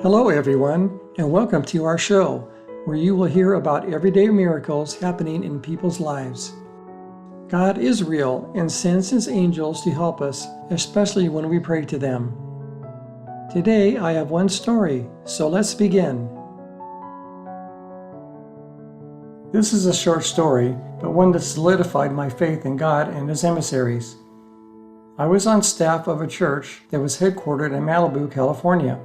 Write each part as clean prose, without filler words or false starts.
Hello everyone, and welcome to our show, where you will hear about everyday miracles happening in people's lives. God is real and sends His angels to help us, especially when we pray to them. Today I have one story, so let's begin. This is a short story, but one that solidified my faith in God and His emissaries. I was on staff of a church that was headquartered in Malibu, California.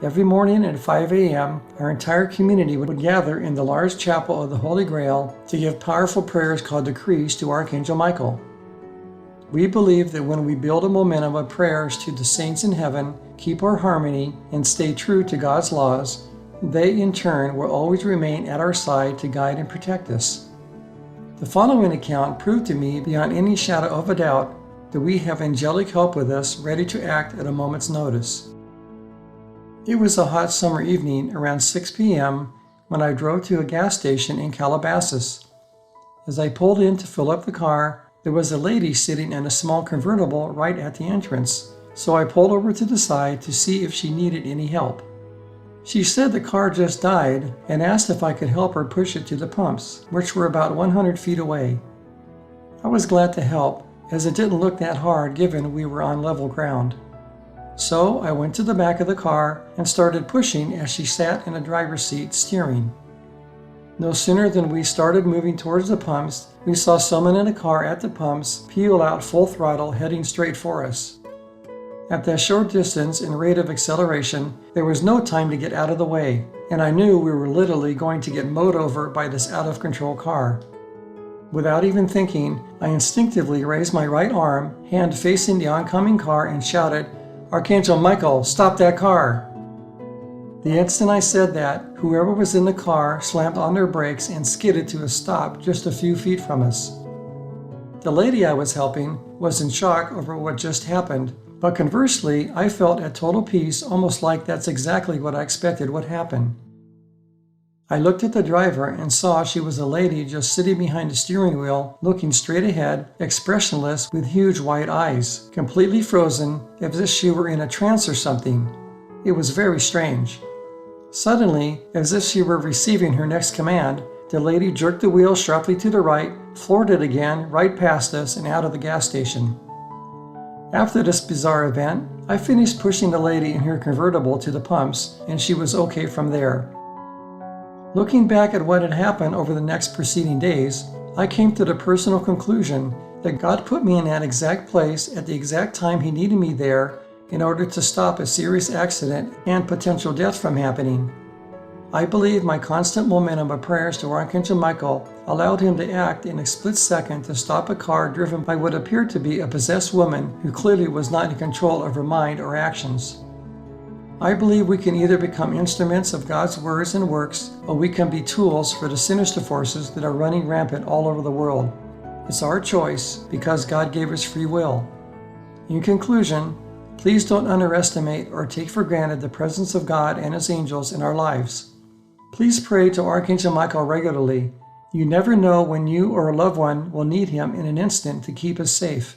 Every morning at 5 a.m., our entire community would gather in the large chapel of the Holy Grail to give powerful prayers called the crazed to Archangel Michael. We believe that when we build a momentum of prayers to the saints in heaven, keep our harmony, and stay true to God's laws, they in turn will always remain at our side to guide and protect us. The following account proved to me beyond any shadow of a doubt that we have angelic help with us, ready to act at a moment's notice. It was a hot summer evening around 6 p.m. when I drove to a gas station in Calabasas. As I pulled in to fill up the car, there was a lady sitting in a small convertible right at the entrance, so I pulled over to the side to see if she needed any help. She said the car just died and asked if I could help her push it to the pumps, which were about 100 feet away. I was glad to help, as it didn't look that hard given we were on level ground. So I went to the back of the car and started pushing as she sat in the driver's seat steering. No sooner than we started moving towards the pumps, we saw someone in a car at the pumps peel out full throttle heading straight for us. At that short distance and rate of acceleration, there was no time to get out of the way, and I knew we were literally going to get mowed over by this out-of-control car. Without even thinking, I instinctively raised my right arm, hand facing the oncoming car, and shouted, "Archangel Michael, stop that car!" The instant I said that, whoever was in the car slammed on their brakes and skidded to a stop just a few feet from us. The lady I was helping was in shock over what just happened, but conversely, I felt at total peace, almost like that's exactly what I expected would happen. I looked at the driver and saw she was a lady just sitting behind the steering wheel, looking straight ahead, expressionless, with huge white eyes, completely frozen, as if she were in a trance or something. It was very strange. Suddenly, as if she were receiving her next command, the lady jerked the wheel sharply to the right, floored it again, right past us and out of the gas station. After this bizarre event, I finished pushing the lady in her convertible to the pumps, and she was okay from there. Looking back at what had happened over the next preceding days, I came to the personal conclusion that God put me in that exact place at the exact time He needed me there in order to stop a serious accident and potential death from happening. I believe my constant momentum of prayers to Archangel Michael allowed him to act in a split second to stop a car driven by what appeared to be a possessed woman who clearly was not in control of her mind or actions. I believe we can either become instruments of God's words and works, or we can be tools for the sinister forces that are running rampant all over the world. It's our choice because God gave us free will. In conclusion, please don't underestimate or take for granted the presence of God and His angels in our lives. Please pray to Archangel Michael regularly. You never know when you or a loved one will need him in an instant to keep us safe.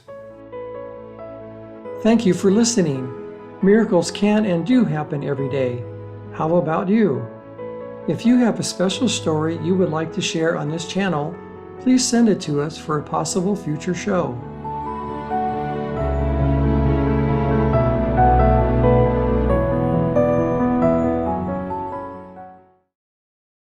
Thank you for listening. Miracles can and do happen every day. How about you? If you have a special story you would like to share on this channel, please send it to us for a possible future show.